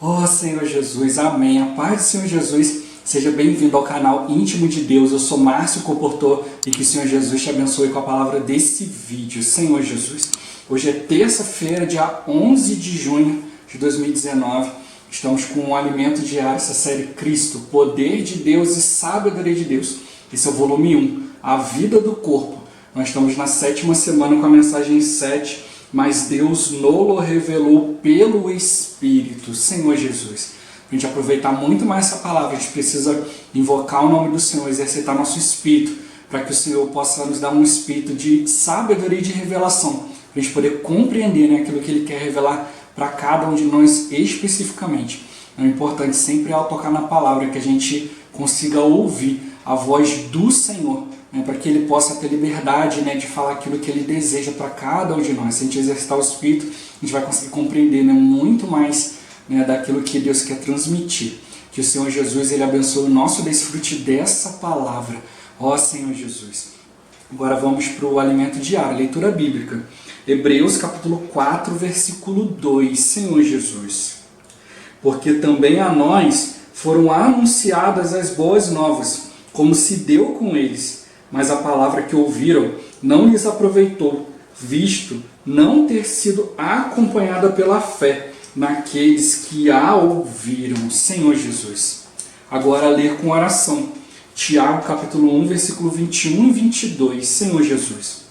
Oh Senhor Jesus, amém. A paz do Senhor Jesus, seja bem-vindo ao canal Íntimo de Deus. Eu sou Márcio Comportor e que o Senhor Jesus te abençoe com a palavra desse vídeo. Senhor Jesus, hoje é terça-feira, dia 11 de junho de 2019. Estamos com o Alimento Diário, essa série Cristo, Poder de Deus e Sabedoria de Deus. Esse é o volume 1, A Vida do Corpo. Nós estamos na 7ª semana com a mensagem 7, mas Deus nolo revelou pelo Espírito. Senhor Jesus, para a gente aproveitar muito mais essa palavra, a gente precisa invocar o nome do Senhor, exercitar nosso espírito, para que o Senhor possa nos dar um espírito de sabedoria e de revelação, para a gente poder compreender aquilo que Ele quer revelar para cada um de nós especificamente. É importante sempre ao tocar na palavra que a gente consiga ouvir a voz do Senhor, para que Ele possa ter liberdade de falar aquilo que Ele deseja para cada um de nós. Se a gente exercitar o Espírito, a gente vai conseguir compreender muito mais daquilo que Deus quer transmitir. Que o Senhor Jesus Ele abençoe o nosso desfrute dessa palavra. Ó Senhor Jesus. Agora vamos para o alimento diário, leitura bíblica. Hebreus capítulo 4, versículo 2. Senhor Jesus. Porque também a nós foram anunciadas as boas novas, como se deu com eles. Mas a palavra que ouviram não lhes aproveitou, visto não ter sido acompanhada pela fé naqueles que a ouviram. Senhor Jesus. Agora ler com oração. Tiago capítulo 1, versículo 21 e 22. Senhor Jesus.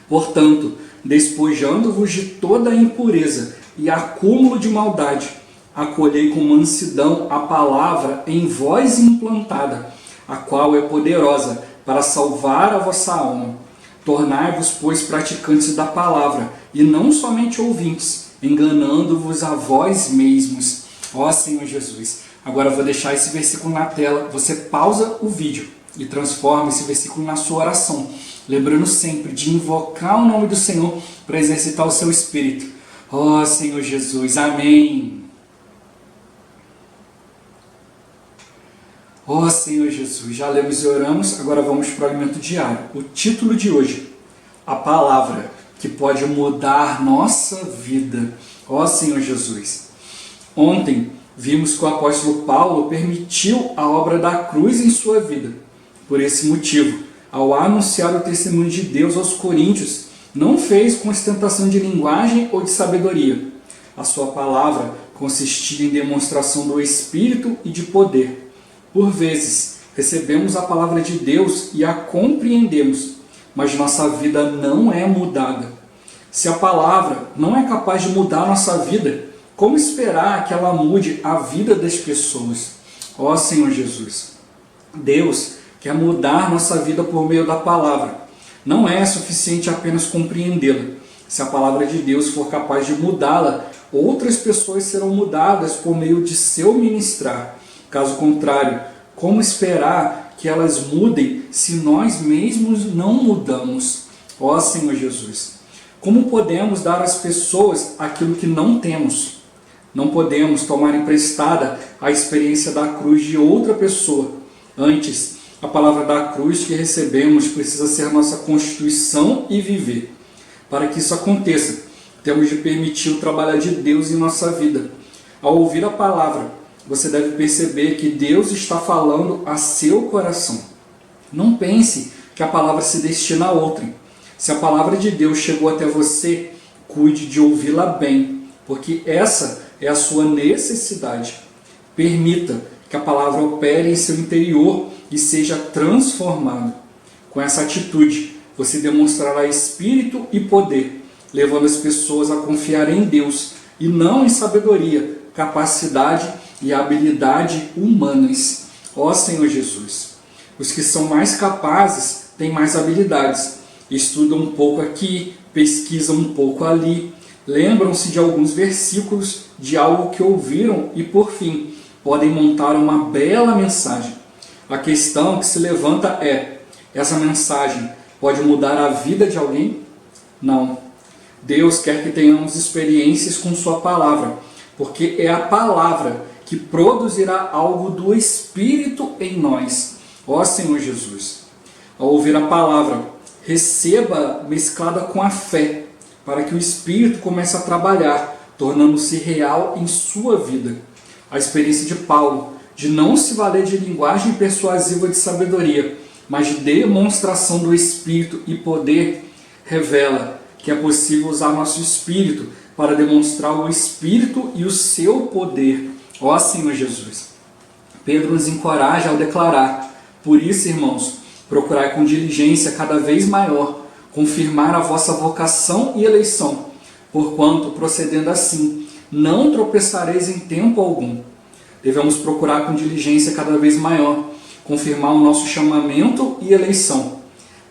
Portanto, despojando-vos de toda a impureza e acúmulo de maldade, acolhei com mansidão a palavra em vós implantada, a qual é poderosa para salvar a vossa alma. Tornai-vos, pois, praticantes da palavra, e não somente ouvintes, enganando-vos a vós mesmos. Ó Senhor Jesus. Agora eu vou deixar esse versículo na tela. Você pausa o vídeo e transforma esse versículo na sua oração. Lembrando sempre de invocar o nome do Senhor para exercitar o seu espírito. Ó Senhor Jesus. Amém. Ó Senhor Jesus, já lemos e oramos, agora vamos para o alimento diário. O título de hoje, a palavra que pode mudar nossa vida. Ó Senhor Jesus. Ontem vimos que o apóstolo Paulo permitiu a obra da cruz em sua vida. Por esse motivo, ao anunciar o testemunho de Deus aos coríntios, não fez com ostentação de linguagem ou de sabedoria. A sua palavra consistia em demonstração do Espírito e de poder. Por vezes, recebemos a palavra de Deus e a compreendemos, mas nossa vida não é mudada. Se a palavra não é capaz de mudar a nossa vida, como esperar que ela mude a vida das pessoas? Ó Senhor Jesus, Deus quer mudar nossa vida por meio da palavra. Não é suficiente apenas compreendê-la. Se a palavra de Deus for capaz de mudá-la, outras pessoas serão mudadas por meio de seu ministrar. Caso contrário, como esperar que elas mudem se nós mesmos não mudamos? Ó Senhor Jesus, como podemos dar às pessoas aquilo que não temos? Não podemos tomar emprestada a experiência da cruz de outra pessoa. Antes, a palavra da cruz que recebemos precisa ser nossa constituição e viver. Para que isso aconteça, temos de permitir o trabalho de Deus em nossa vida. Ao ouvir a palavra, você deve perceber que Deus está falando a seu coração. Não pense que a palavra se destina a outrem. Se a palavra de Deus chegou até você, cuide de ouvi-la bem, porque essa é a sua necessidade. Permita que a palavra opere em seu interior e seja transformado. Com essa atitude, você demonstrará espírito e poder, levando as pessoas a confiar em Deus e não em sabedoria, capacidade e habilidade humanas. Ó Senhor Jesus, os que são mais capazes têm mais habilidades, estudam um pouco aqui, pesquisam um pouco ali, lembram-se de alguns versículos, de algo que ouviram e, por fim, podem montar uma bela mensagem. A questão que se levanta é: essa mensagem pode mudar a vida de alguém? Não. Deus quer que tenhamos experiências com sua palavra, porque é a palavra que produzirá algo do Espírito em nós. Ó Senhor Jesus, ao ouvir a palavra, receba mesclada com a fé, para que o Espírito comece a trabalhar tornando-se real em sua vida. A experiência de Paulo, de não se valer de linguagem persuasiva de sabedoria, mas de demonstração do Espírito e poder, revela que é possível usar nosso Espírito para demonstrar o Espírito e o seu poder. Ó Senhor Jesus! Pedro nos encoraja ao declarar: por isso, irmãos, procurai com diligência cada vez maior confirmar a vossa vocação e eleição, porquanto, procedendo assim, não tropeçareis em tempo algum. Devemos procurar com diligência cada vez maior confirmar o nosso chamamento e eleição.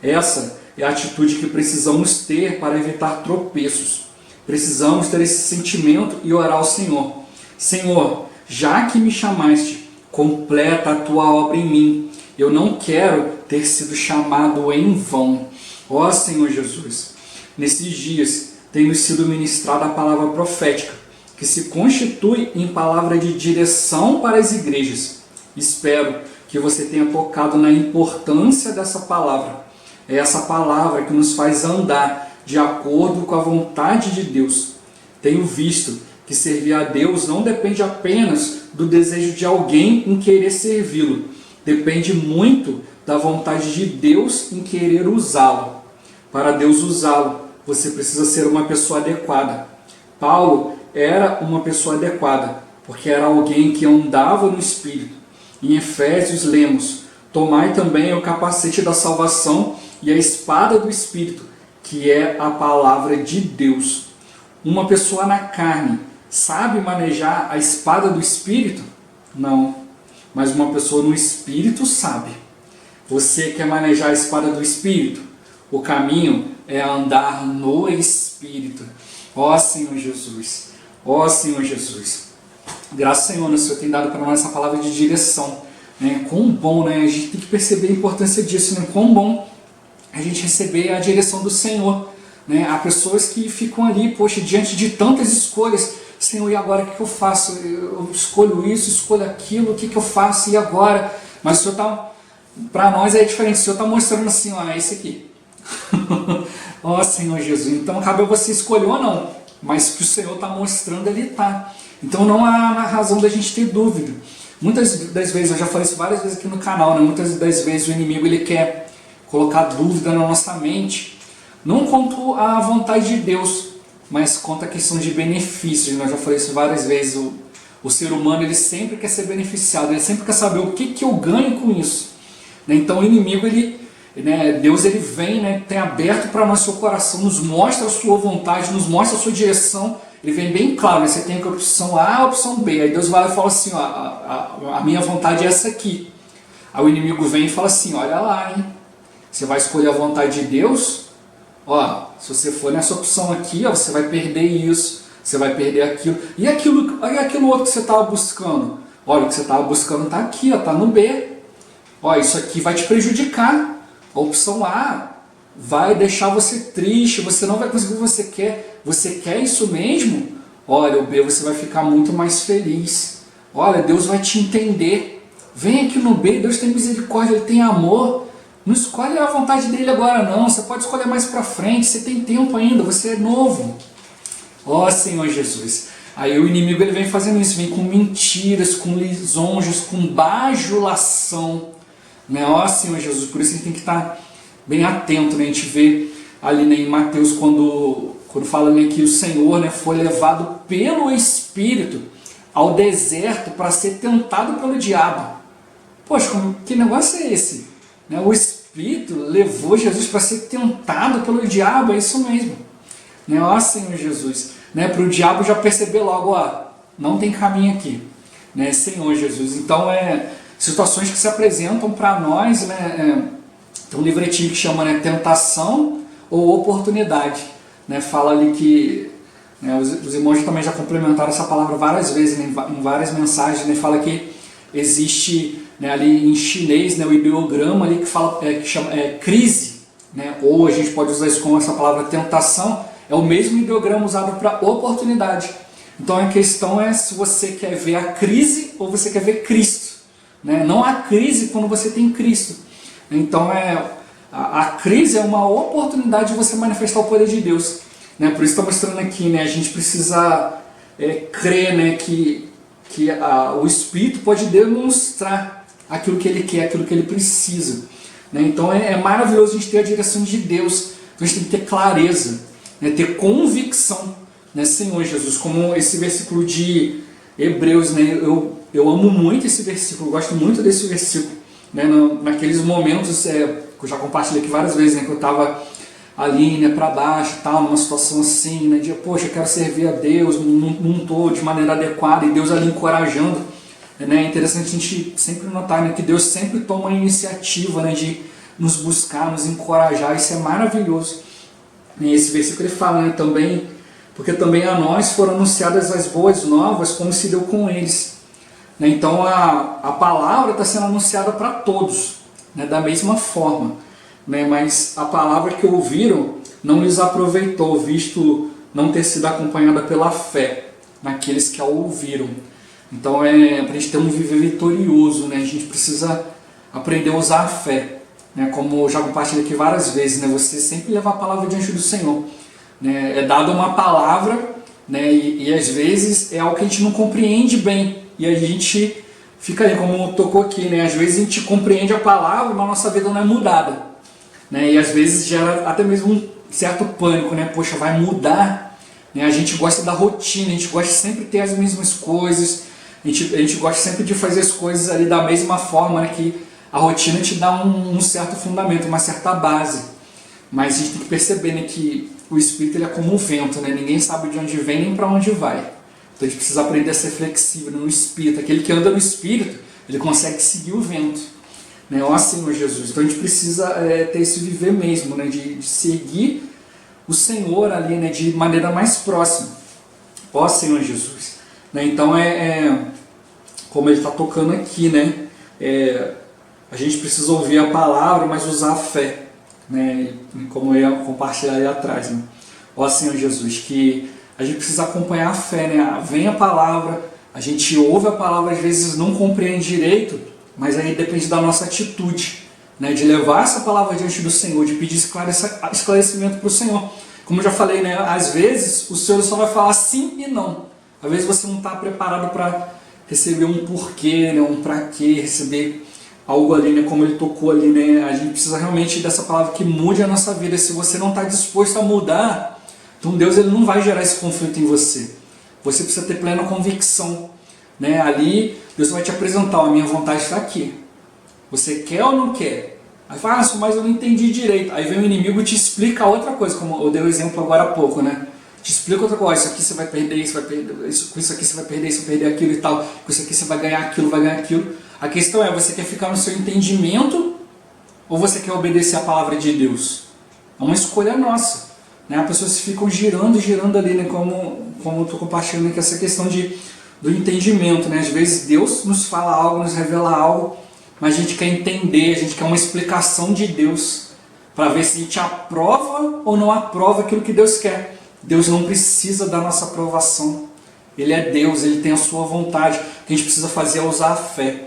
Essa é a atitude que precisamos ter para evitar tropeços. Precisamos ter esse sentimento e orar ao Senhor: Senhor, já que me chamaste, completa a tua obra em mim. Eu não quero ter sido chamado em vão. Ó Senhor Jesus, nesses dias tem-nos sido ministrada a palavra profética, que se constitui em palavra de direção para as igrejas. Espero que você tenha tocado na importância dessa palavra. É essa palavra que nos faz andar de acordo com a vontade de Deus. Tenho visto que servir a Deus não depende apenas do desejo de alguém em querer servi-lo. Depende muito da vontade de Deus em querer usá-lo. Para Deus usá-lo, você precisa ser uma pessoa adequada. Paulo era uma pessoa adequada, porque era alguém que andava no Espírito. Em Efésios lemos: tomai também o capacete da salvação e a espada do Espírito, que é a palavra de Deus. Uma pessoa na carne sabe manejar a espada do Espírito? Não, mas uma pessoa no Espírito sabe. Você quer manejar a espada do Espírito? O caminho é andar no Espírito. Ó Senhor Jesus, ó Senhor Jesus. Graças ao Senhor, o Senhor tem dado para nós essa palavra de direção. Quão bom, né? A gente tem que perceber a importância disso, né? Quão bom a gente receber a direção do Senhor. Há pessoas que ficam ali, poxa, diante de tantas escolhas: Senhor, e agora o que eu faço? Eu escolho isso, escolho aquilo, o que eu faço? E agora? Mas o Senhor está, para nós é diferente, o Senhor está mostrando assim: ó, é esse aqui. Ó Senhor Jesus, então cabe a você escolher ou não, mas que o Senhor está mostrando, Ele está. Então não há razão da gente ter dúvida. Muitas das vezes, eu já falei isso várias vezes aqui no canal, né? Muitas das vezes o inimigo ele quer colocar dúvida na nossa mente, não quanto à vontade de Deus, mas quanto à questão de benefícios. Eu já falei isso várias vezes. O ser humano ele sempre quer ser beneficiado, ele sempre quer saber o que eu ganho com isso. Então o inimigo, Deus ele vem, tem aberto para nós seu coração, nos mostra a sua vontade, nos mostra a sua direção. Ele vem bem claro, você tem a opção A, a opção B. Aí Deus vai e fala assim: ó, a minha vontade é essa aqui. Aí o inimigo vem e fala assim: olha lá, hein? Você vai escolher a vontade de Deus? Ó, se você for nessa opção aqui, ó, você vai perder isso, você vai perder aquilo. E aquilo outro que você estava buscando? Olha, o que você estava buscando está aqui, está no B. Ó, isso aqui vai te prejudicar. A opção A vai deixar você triste, você não vai conseguir o que você quer. Você quer isso mesmo? Olha, o B você vai ficar muito mais feliz. Olha, Deus vai te entender. Vem aqui no B, Deus tem misericórdia, Ele tem amor. Não escolhe a vontade dele agora não, você pode escolher mais para frente, você tem tempo ainda, você é novo. Ó Senhor Jesus. Aí o inimigo ele vem fazendo isso, vem com mentiras, com lisonjas, com bajulação. Ó Senhor Jesus, por isso a gente tem que estar bem atento. A gente vê ali em Mateus quando fala que o Senhor foi levado pelo Espírito ao deserto para ser tentado pelo diabo. Poxa, que negócio é esse? O Espírito levou Jesus para ser tentado pelo diabo, é isso mesmo. Ó Senhor Jesus, para o diabo já perceber logo, não tem caminho aqui, Senhor Jesus. Então situações que se apresentam para nós, tem um livretinho que chama Tentação ou Oportunidade. Fala ali que os irmãos também já complementaram essa palavra várias vezes, em várias mensagens, fala que existe ali em chinês o ideograma ali que chama crise, ou a gente pode usar isso como essa palavra tentação, é o mesmo ideograma usado para oportunidade. Então a questão é se você quer ver a crise ou você quer ver Cristo. Não há crise quando você tem Cristo. Então a crise é uma oportunidade de você manifestar o poder de Deus. Por isso está mostrando aqui, a gente precisa crer, né, que o Espírito pode demonstrar aquilo que ele quer, aquilo que ele precisa. Né? Então é maravilhoso a gente ter a direção de Deus. Então a gente tem que ter clareza, né, ter convicção, né, Senhor Jesus, como esse versículo de Hebreus, né, eu amo muito esse versículo, eu gosto muito desse versículo, né, naqueles momentos que eu já compartilhei aqui várias vezes, né, que eu estava ali, né, para baixo, tal, numa situação assim, né, de poxa, eu quero servir a Deus, não estou de maneira adequada, e Deus ali encorajando, né. É interessante a gente sempre notar, né, que Deus sempre toma a iniciativa, né, de nos buscar, nos encorajar, isso é maravilhoso. E esse versículo ele fala, né, também, porque também a nós foram anunciadas as boas novas, como se deu com eles. Né, então a palavra está sendo anunciada para todos, né, da mesma forma. Né, mas a palavra que ouviram não lhes aproveitou, visto não ter sido acompanhada pela fé naqueles que a ouviram. Então para a gente ter um viver vitorioso, né, a gente precisa aprender a usar a fé. Né, como eu já compartilhei aqui várias vezes, né, você sempre levar a palavra diante do Senhor. Né, é dada uma palavra, né, e às vezes é algo que a gente não compreende bem. E a gente fica aí, como tocou aqui, né, às vezes a gente compreende a palavra, mas a nossa vida não é mudada. Né, e às vezes gera até mesmo um certo pânico, né? Poxa, vai mudar? Né, a gente gosta da rotina, a gente gosta de sempre ter as mesmas coisas, a gente gosta sempre de fazer as coisas ali da mesma forma, né, que a rotina te dá um certo fundamento, uma certa base. Mas a gente tem que perceber, né, que o Espírito ele é como um vento, né? Ninguém sabe de onde vem nem para onde vai. Então a gente precisa aprender a ser flexível no Espírito. Aquele que anda no Espírito, ele consegue seguir o vento. Né? Ó Senhor Jesus. Então a gente precisa ter esse viver mesmo, né? De seguir o Senhor ali, né? De maneira mais próxima. Ó Senhor Jesus. Né? Então como ele está tocando aqui, né? A gente precisa ouvir a palavra, mas usar a fé. Né? Como eu ia compartilhar aí atrás. Né? Ó Senhor Jesus, que a gente precisa acompanhar a fé. Né? Vem a palavra, a gente ouve a palavra, às vezes não compreende direito, mas aí depende da nossa atitude, né, de levar essa palavra diante do Senhor, de pedir esclarecimento para o Senhor. Como eu já falei, né, às vezes o Senhor só vai falar sim e não. Às vezes você não está preparado para receber um porquê, né, um para quê, receber algo ali, né, como ele tocou ali. Né, a gente precisa realmente dessa palavra que mude a nossa vida. Se você não está disposto a mudar, então Deus ele não vai gerar esse conflito em você. Você precisa ter plena convicção. Né, ali Deus vai te apresentar, a minha vontade está aqui. Você quer ou não quer? Aí fala, mas eu não entendi direito. Aí vem o inimigo e te explica outra coisa, como eu dei o exemplo agora há pouco, né? Te explica outra coisa, isso aqui você vai perder, isso vai perder, com isso aqui você vai perder, isso vai perder aquilo e tal, com isso aqui você vai ganhar aquilo, vai ganhar aquilo. A questão é, você quer ficar no seu entendimento ou você quer obedecer a palavra de Deus? É uma escolha nossa. Né? As pessoas ficam girando ali, né? Como eu estou compartilhando aqui essa questão do entendimento, né? Às vezes Deus nos fala algo, nos revela algo, mas a gente quer entender, a gente quer uma explicação de Deus para ver se a gente aprova ou não aprova aquilo que Deus quer. Deus não precisa da nossa aprovação. Ele é Deus, Ele tem a sua vontade. O que a gente precisa fazer é usar a fé.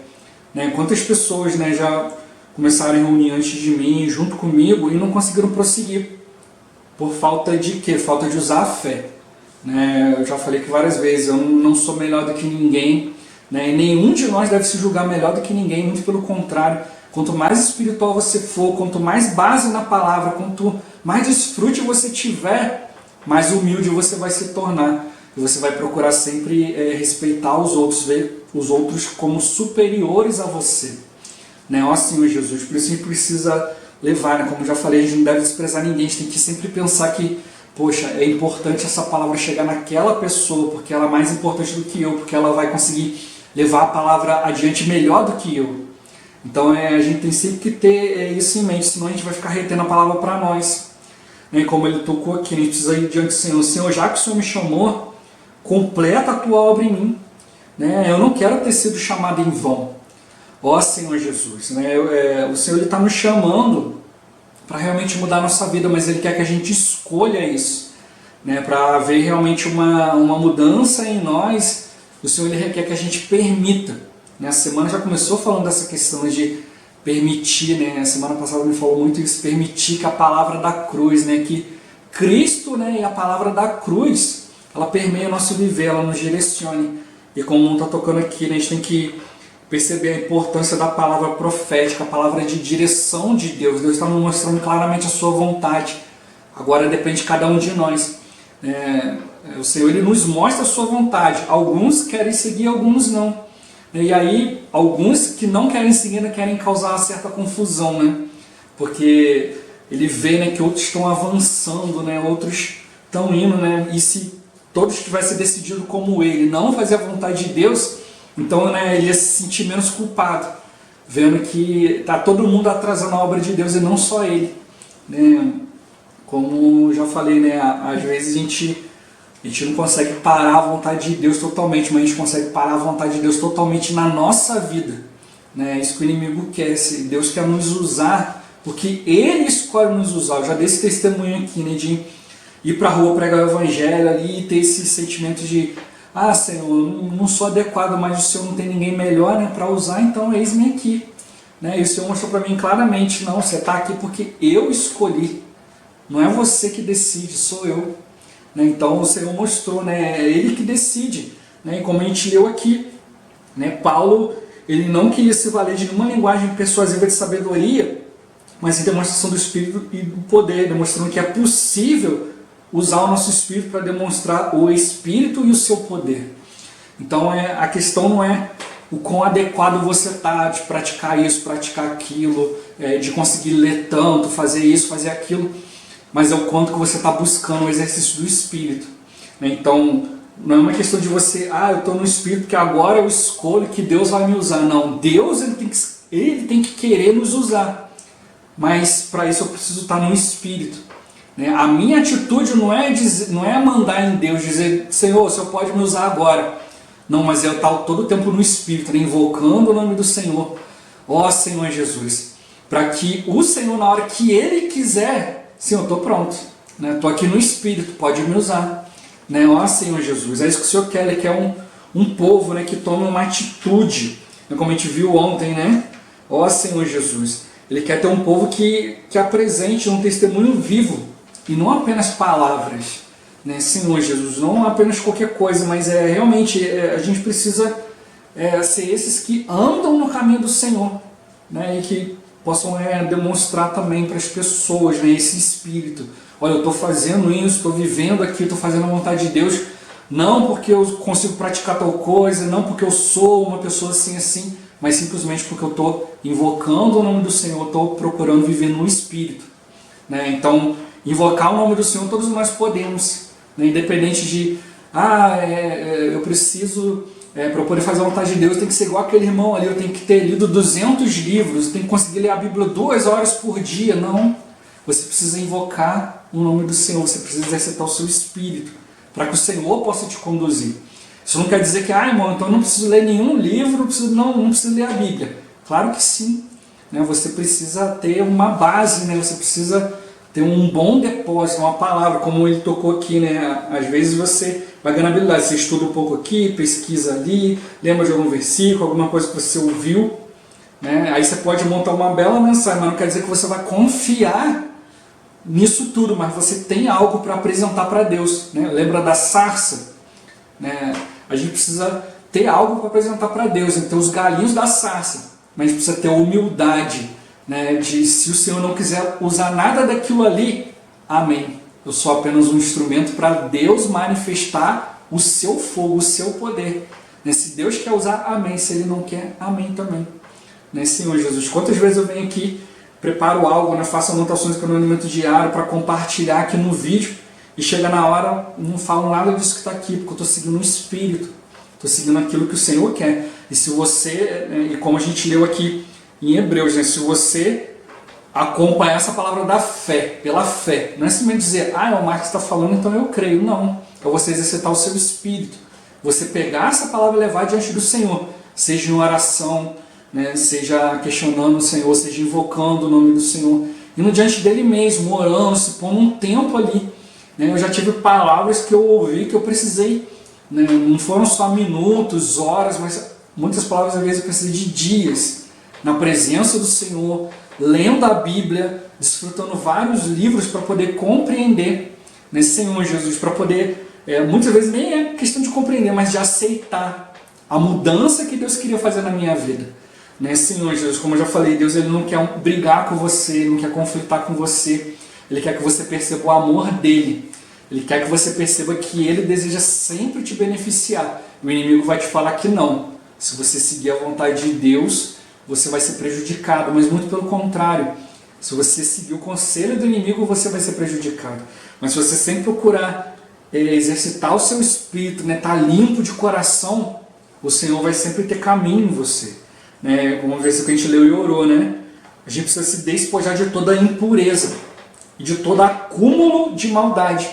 Né? Quantas pessoas, né, já começaram a reunir antes de mim, junto comigo, e não conseguiram prosseguir. Por falta de quê? Falta de usar a fé. Né? Eu já falei que várias vezes, eu não sou melhor do que ninguém. Né? E nenhum de nós deve se julgar melhor do que ninguém, muito pelo contrário. Quanto mais espiritual você for, quanto mais base na palavra, quanto mais desfrute você tiver, mais humilde você vai se tornar. E você vai procurar sempre respeitar os outros, ver os outros como superiores a você. Né? Ó Senhor Jesus, por isso a gente precisa levar, né? Como eu já falei, a gente não deve desprezar ninguém, a gente tem que sempre pensar que, poxa, é importante essa palavra chegar naquela pessoa, porque ela é mais importante do que eu, porque ela vai conseguir levar a palavra adiante melhor do que eu. Então a gente tem sempre que ter isso em mente, senão a gente vai ficar retendo a palavra para nós. Né? Como ele tocou aqui, a gente precisa ir diante do Senhor. Senhor, já que o Senhor me chamou, completa a tua obra em mim. Né? Eu não quero ter sido chamado em vão. Ó Senhor Jesus, né? O Senhor está nos chamando para realmente mudar a nossa vida, mas Ele quer que a gente escolha isso. Né? Para haver realmente uma mudança em nós, o Senhor Ele quer que a gente permita. Né? A semana já começou falando dessa questão de permitir, né? A semana passada me falou muito isso, permitir que a palavra da cruz, né? Que Cristo, né? E a palavra da cruz ela permeia o nosso viver, ela nos direcione. E como está tocando aqui, né, a gente tem que perceber a importância da palavra profética, a palavra de direção de Deus. Deus está nos mostrando claramente a sua vontade. Agora depende de cada um de nós. O Senhor, Ele nos mostra a sua vontade. Alguns querem seguir, alguns não. E aí, alguns que não querem seguir, ainda querem causar uma certa confusão, né? Porque Ele vê, né, que outros estão avançando, né? Outros estão indo, né? E se todos tivessem decidido como Ele, não fazer a vontade de Deus, então, né, ele ia se sentir menos culpado, vendo que está todo mundo atrasando a obra de Deus e não só ele. Né? Como já falei, né, às vezes a gente não consegue parar a vontade de Deus totalmente, mas a gente consegue parar a vontade de Deus totalmente na nossa vida. Né? Isso que o inimigo quer. Deus quer nos usar, porque Ele escolhe nos usar. Eu já dei esse testemunho aqui, né, de ir para a rua pregar o evangelho ali e ter esse sentimento de: ah, Senhor, eu não sou adequado, mas o Senhor não tem ninguém melhor, né, para usar, então eis-me aqui. Né? E o Senhor mostrou para mim claramente: não, você está aqui porque eu escolhi. Não é você que decide, sou eu. Né? Então o Senhor mostrou, né, é Ele que decide. Né? E como a gente leu aqui, né, Paulo, ele não queria se valer de nenhuma linguagem persuasiva de sabedoria, mas em demonstração do Espírito e do poder, demonstrando que é possível usar o nosso espírito para demonstrar o Espírito e o seu poder. Então a questão não é o quão adequado você está de praticar isso, praticar aquilo, de conseguir ler tanto, fazer isso, fazer aquilo, mas é o quanto que você está buscando o exercício do Espírito. Então não é uma questão de você: eu estou no Espírito que agora eu escolho que Deus vai me usar. Não, Deus ele tem que querer nos usar, mas para isso eu preciso estar no Espírito. A minha atitude não é mandar em Deus, dizer: Senhor, o Senhor pode me usar agora. Não, mas eu estar todo o tempo no Espírito, né, invocando o nome do Senhor. Ó Senhor Jesus, para que o Senhor, na hora que Ele quiser, Senhor, estou pronto. Estou aqui no Espírito, pode me usar. Ó Senhor Jesus, é isso que o Senhor quer. Ele quer um povo, né, que tome uma atitude, como a gente viu ontem, né? Ó Senhor Jesus, Ele quer ter um povo que apresente um testemunho vivo, e não apenas palavras, né? Senhor Jesus, não apenas qualquer coisa, mas realmente a gente precisa ser esses que andam no caminho do Senhor, né? E que possam demonstrar também para as pessoas, né, esse espírito. Olha, eu estou fazendo isso, estou vivendo aqui, estou fazendo a vontade de Deus, não porque eu consigo praticar tal coisa, não porque eu sou uma pessoa assim, mas simplesmente porque eu estou invocando o nome do Senhor, estou procurando viver no Espírito. Né? Então, invocar o nome do Senhor todos nós podemos, né? Independente de: eu preciso, para poder fazer a vontade de Deus, tem que ser igual aquele irmão ali, eu tenho que ter lido 200 livros, eu tenho que conseguir ler a Bíblia 2 horas por dia. Não, você precisa invocar o nome do Senhor, você precisa exercitar o seu espírito, para que o Senhor possa te conduzir. Isso não quer dizer que: irmão, então eu não preciso ler nenhum livro, não preciso ler a Bíblia. Claro que sim, né? Você precisa ter uma base, né? Você precisa ter um bom depósito, uma palavra, como ele tocou aqui, né? Às vezes você vai ganhar habilidade, você estuda um pouco aqui, pesquisa ali, lembra de algum versículo, alguma coisa que você ouviu, né? Aí você pode montar uma bela mensagem, mas não quer dizer que você vai confiar nisso tudo, mas você tem algo para apresentar para Deus, né? Lembra da sarça? Né? A gente precisa ter algo para apresentar para Deus, então os galinhos da sarça, mas a gente precisa ter humildade, né, de: se o Senhor não quiser usar nada daquilo ali, amém, eu sou apenas um instrumento para Deus manifestar o seu fogo, o seu poder. Né? Se Deus quer usar, amém. Se Ele não quer, amém também. Né, Senhor Jesus, quantas vezes eu venho aqui, preparo algo, né, faço anotações com o meu alimento diário para compartilhar aqui no vídeo, e chega na hora, não falo nada disso que está aqui, porque eu estou seguindo o Espírito, estou seguindo aquilo que o Senhor quer. E se você, e como a gente leu aqui em Hebreus, né, se você acompanhar essa palavra da fé, pela fé, não é simplesmente dizer: o Marcos está falando, então eu creio. Não, é você exercitar o seu espírito, você pegar essa palavra e levar diante do Senhor, seja em oração, né, seja questionando o Senhor, seja invocando o nome do Senhor, indo diante dele mesmo, orando, se pondo um tempo ali. Né? Eu já tive palavras que eu ouvi, que eu precisei, né, não foram só minutos, horas, mas muitas palavras às vezes eu precisei de dias, na presença do Senhor, lendo a Bíblia, desfrutando vários livros para poder compreender, né, Senhor Jesus, para poder muitas vezes nem é questão de compreender, mas de aceitar a mudança que Deus queria fazer na minha vida. Né? Senhor Jesus, como eu já falei, Deus ele não quer brigar com você, ele não quer conflitar com você, ele quer que você perceba o amor dele, ele quer que você perceba que ele deseja sempre te beneficiar. O inimigo vai te falar que não. Se você seguir a vontade de Deus, você vai ser prejudicado, mas muito pelo contrário. Se você seguir o conselho do inimigo, você vai ser prejudicado. Mas se você sempre procurar exercitar o seu espírito, né, tá limpo de coração, o Senhor vai sempre ter caminho em você. Né? Como a vez que a gente leu e orou, né? A gente precisa se despojar de toda a impureza e de todo acúmulo de maldade.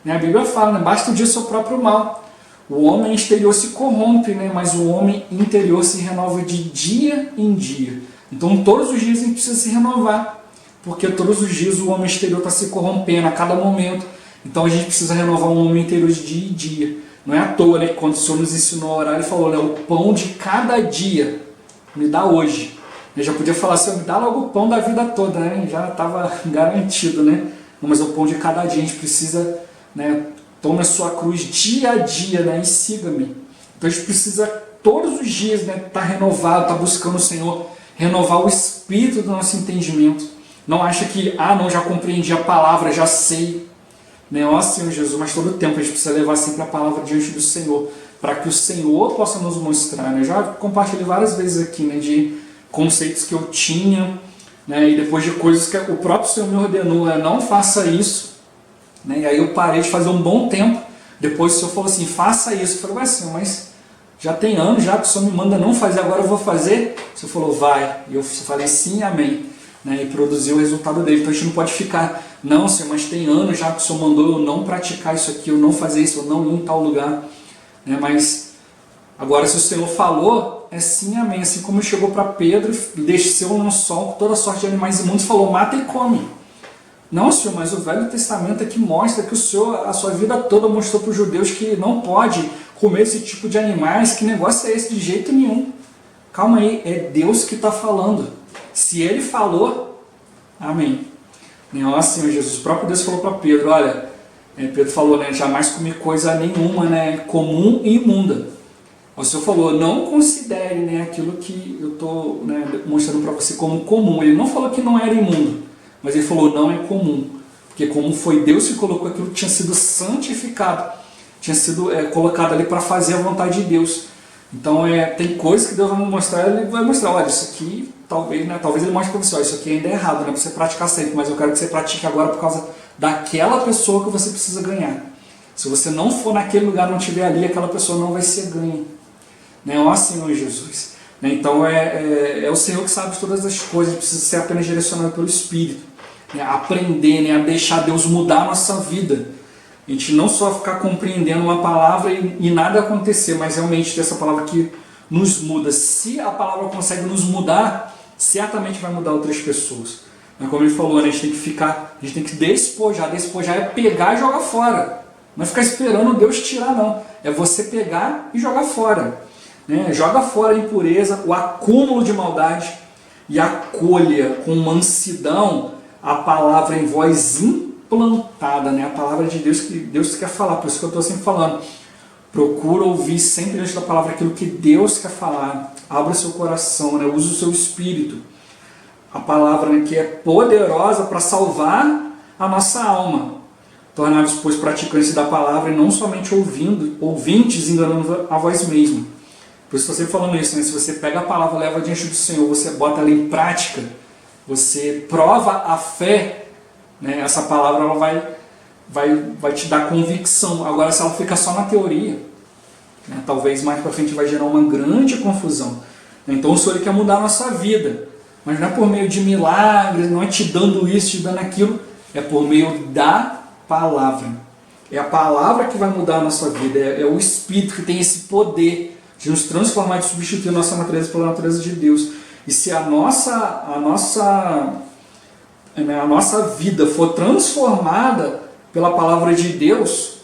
Né? A Bíblia fala, né? Basta o dia seu próprio mal. O homem exterior se corrompe, né? Mas o homem interior se renova de dia em dia. Então todos os dias a gente precisa se renovar, porque todos os dias o homem exterior está se corrompendo a cada momento. Então a gente precisa renovar o homem interior de dia em dia. Não é à toa, né, que quando o Senhor nos ensinou a orar, Ele falou, né, o pão de cada dia me dá hoje. Eu já podia falar assim, me dá logo o pão da vida toda, né? Já estava garantido, né? Não, mas é o pão de cada dia, a gente precisa, né, tome a sua cruz dia a dia, né, e siga-me. Então a gente precisa todos os dias, né, estar renovado, estar buscando o Senhor, renovar o espírito do nosso entendimento. Não acha que, não, já compreendi a palavra, já sei. Né? Ó Senhor Jesus, mas todo o tempo a gente precisa levar sempre a palavra diante do Senhor, para que o Senhor possa nos mostrar. Né? Eu já compartilhei várias vezes aqui, né, de conceitos que eu tinha, né, e depois de coisas que o próprio Senhor me ordenou, não faça isso. Né? E aí eu parei de fazer um bom tempo. Depois o Senhor falou assim, faça isso. Eu falei, vai Senhor, mas já tem anos já que o Senhor me manda não fazer, agora eu vou fazer. O Senhor falou, vai. E eu falei sim, amém. Né? E produziu o resultado dele. Então a gente não pode ficar, não Senhor, mas tem anos já que o Senhor mandou eu não praticar isso aqui, eu não fazer isso, eu não ir em tal lugar. Né? Mas agora se o Senhor falou, é sim, amém. Assim como chegou para Pedro, desceu no sol com toda sorte de animais imundos, falou, mata e come. Não, Senhor, mas o Velho Testamento aqui mostra que o Senhor, a sua vida toda, mostrou para os judeus que não pode comer esse tipo de animais. Que negócio é esse? De jeito nenhum. Calma aí, é Deus que está falando. Se Ele falou, amém. Ó Senhor Jesus, o próprio Deus falou para Pedro, olha, Pedro falou, né, jamais comi coisa nenhuma, né, comum e imunda. O Senhor falou, não considere, né, aquilo que eu estou, né, mostrando para você como comum. Ele não falou que não era imundo, mas ele falou, não é comum. Porque como foi Deus que colocou aquilo que tinha sido santificado, tinha sido colocado ali para fazer a vontade de Deus. Então tem coisas que Deus vai mostrar, Ele vai mostrar, olha, isso aqui, talvez Ele mostre para você, olha, isso aqui ainda é errado, né, para você praticar sempre, mas eu quero que você pratique agora por causa daquela pessoa que você precisa ganhar. Se você não for naquele lugar, não estiver ali, aquela pessoa não vai ser ganha. Né? Ó Senhor Jesus. Né? Então é o Senhor que sabe todas as coisas, precisa ser apenas direcionado pelo Espírito. Né? Aprender, né? A deixar Deus mudar a nossa vida. A gente não só ficar compreendendo uma palavra e nada acontecer, mas realmente ter essa palavra que nos muda. Se a palavra consegue nos mudar, certamente vai mudar outras pessoas. Mas como ele falou, né? A gente tem que despojar. Despojar é pegar e jogar fora. Não é ficar esperando Deus tirar, não. É você pegar e jogar fora. Né? Joga fora a impureza, o acúmulo de maldade e acolha com mansidão a palavra em voz implantada, né? A palavra de Deus que Deus quer falar. Por isso que eu estou sempre falando, procura ouvir sempre diante da palavra aquilo que Deus quer falar. Abra seu coração, né? Use o seu espírito. A palavra, né, que é poderosa para salvar a nossa alma. Tornar-vos, pois, praticantes da palavra e não somente ouvintes enganando a vós mesmos. Por isso estou sempre falando isso, né? Se você pega a palavra, leva diante do Senhor, você bota ela em prática, você prova a fé, né? Essa palavra ela vai te dar convicção. Agora, se ela fica só na teoria, né, talvez mais para frente vai gerar uma grande confusão. Então o Senhor quer mudar a nossa vida, mas não é por meio de milagres, não é te dando isso, te dando aquilo, é por meio da palavra. É a palavra que vai mudar a nossa vida, é o Espírito que tem esse poder de nos transformar, de substituir a nossa natureza pela natureza de Deus. E se a nossa vida for transformada pela palavra de Deus,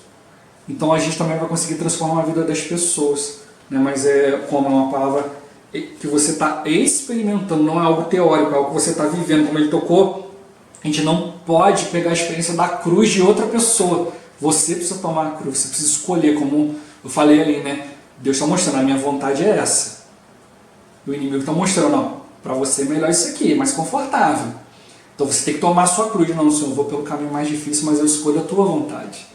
então a gente também vai conseguir transformar a vida das pessoas. Né? Mas como é uma palavra que você está experimentando, não é algo teórico, é algo que você está vivendo. Como ele tocou, a gente não pode pegar a experiência da cruz de outra pessoa. Você precisa tomar a cruz, você precisa escolher, como eu falei ali, né? Deus está mostrando, a minha vontade é essa. O inimigo está mostrando, ó, para você é melhor isso aqui, é mais confortável. Então você tem que tomar a sua cruz. Não, Senhor, eu vou pelo caminho mais difícil, mas eu escolho a tua vontade.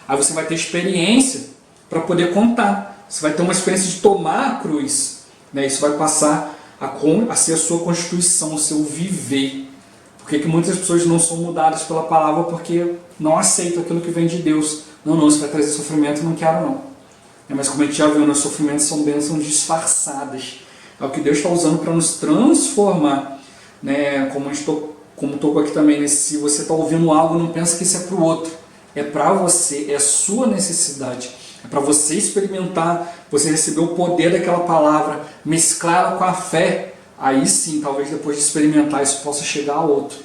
Aí você vai ter experiência para poder contar. Você vai ter uma experiência de tomar a cruz. Né? Isso vai passar a ser a sua constituição, o seu viver. Por que muitas pessoas não são mudadas pela palavra? Porque não aceitam aquilo que vem de Deus. Não, você vai trazer sofrimento, não quero não. Mas como a gente já viu, os sofrimentos são bênçãos disfarçadas. É o que Deus está usando para nos transformar. Né? Como tocou aqui também, né? Se você está ouvindo algo, não pensa que isso é para o outro. É para você, é a sua necessidade. É para você experimentar, você receber o poder daquela palavra, mesclá-la com a fé. Aí sim, talvez depois de experimentar isso possa chegar a outro.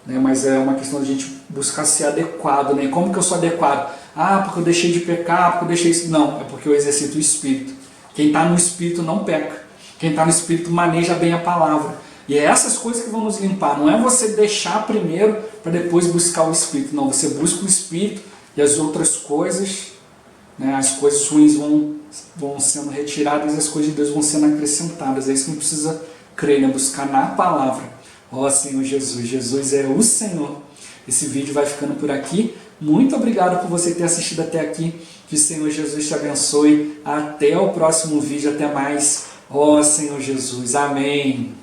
Né? Mas é uma questão de a gente buscar ser adequado. Né? Como que eu sou adequado? Porque eu deixei de pecar, porque eu deixei isso. Não, é porque eu exercito o Espírito. Quem está no Espírito não peca. Quem está no Espírito maneja bem a palavra. E é essas coisas que vão nos limpar. Não é você deixar primeiro para depois buscar o Espírito. Não, você busca o Espírito e as outras coisas, né, as coisas ruins vão sendo retiradas e as coisas de Deus vão sendo acrescentadas. É isso que a gente precisa crer, né? Buscar na palavra. Ó Senhor Jesus, Jesus é o Senhor. Esse vídeo vai ficando por aqui. Muito obrigado por você ter assistido até aqui. Que o Senhor Jesus te abençoe. Até o próximo vídeo. Até mais. Ó Senhor Jesus. Amém.